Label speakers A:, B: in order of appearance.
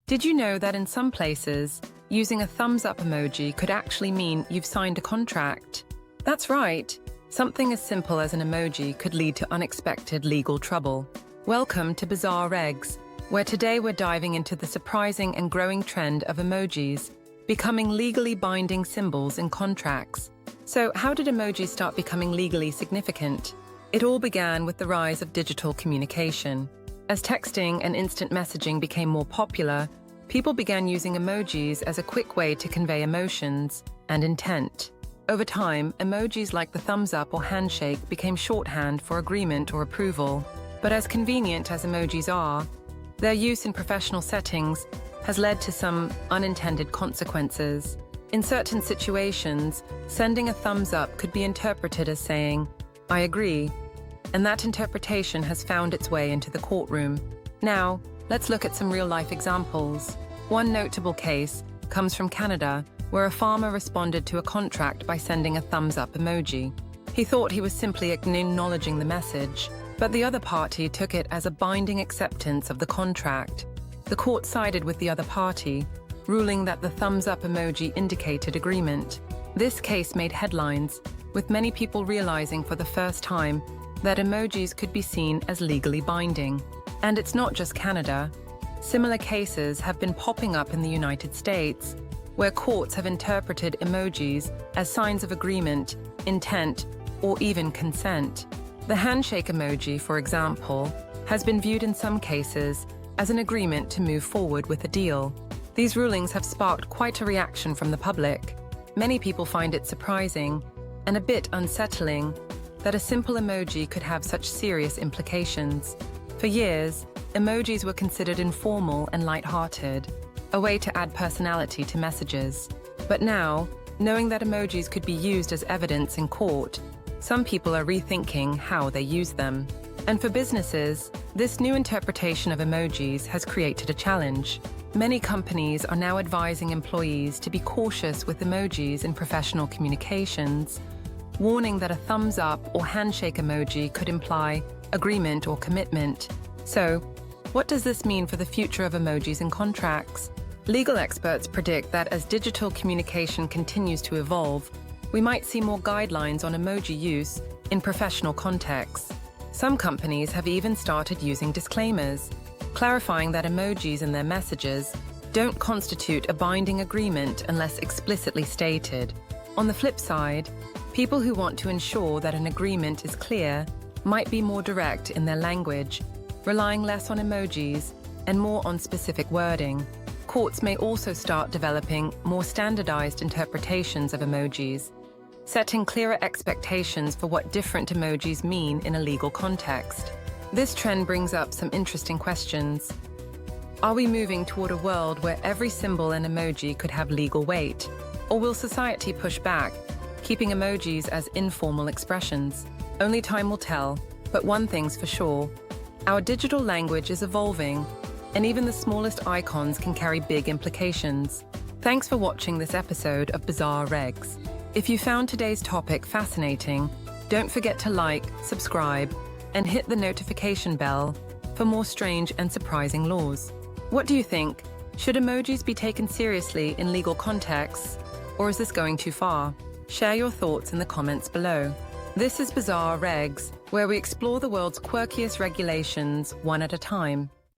A: Did you know that in some places, using a thumbs up emoji could actually mean you've signed a contract? That's right. Something as simple as an emoji could lead to unexpected legal trouble. Welcome to Bizarre Regs, where today we're diving into the surprising and growing trend of emojis becoming legally binding symbols in contracts. So, how did emojis start becoming legally significant? It all began with the rise of digital communication. As texting and instant messaging became more popular, people began using emojis as a quick way to convey emotions and intent. Over time, emojis like the thumbs up or handshake became shorthand for agreement or approval. But as convenient as emojis are, their use in professional settings has led to some unintended consequences. In certain situations, sending a thumbs up could be interpreted as saying, "I agree," and that interpretation has found its way into the courtroom. Now, let's look at some real-life examples. One notable case comes from Canada, where a farmer responded to a contract by sending a thumbs-up emoji. He thought he was simply acknowledging the message, but the other party took it as a binding acceptance of the contract. The court sided with the other party, ruling that the thumbs-up emoji indicated agreement. This case made headlines, with many people realizing for the first time that emojis could be seen as legally binding. And it's not just Canada. Similar cases have been popping up in the United States, where courts have interpreted emojis as signs of agreement, intent, or even consent. The handshake emoji, for example, has been viewed in some cases as an agreement to move forward with a deal. These rulings have sparked quite a reaction from the public. Many people find it surprising and a bit unsettling that a simple emoji could have such serious implications. For years, emojis were considered informal and light-hearted, a way to add personality to messages. But now, knowing that emojis could be used as evidence in court, some people are rethinking how they use them. And for businesses, this new interpretation of emojis has created a challenge. Many companies are now advising employees to be cautious with emojis in professional communications, warning that a thumbs up or handshake emoji could imply agreement or commitment. So, what does this mean for the future of emojis in contracts? Legal experts predict that as digital communication continues to evolve, we might see more guidelines on emoji use in professional contexts. Some companies have even started using disclaimers, clarifying that emojis in their messages don't constitute a binding agreement unless explicitly stated. On the flip side, people who want to ensure that an agreement is clear might be more direct in their language, relying less on emojis and more on specific wording. Courts may also start developing more standardized interpretations of emojis, setting clearer expectations for what different emojis mean in a legal context. This trend brings up some interesting questions. Are we moving toward a world where every symbol and emoji could have legal weight? Or will society push back, keeping emojis as informal expressions? Only time will tell, but one thing's for sure. Our digital language is evolving, and even the smallest icons can carry big implications. Thanks for watching this episode of Bizarre Regs. If you found today's topic fascinating, don't forget to like, subscribe, and hit the notification bell for more strange and surprising laws. What do you think? Should emojis be taken seriously in legal contexts, or is this going too far? Share your thoughts in the comments below. This is Bizarre Regs, where we explore the world's quirkiest regulations one at a time.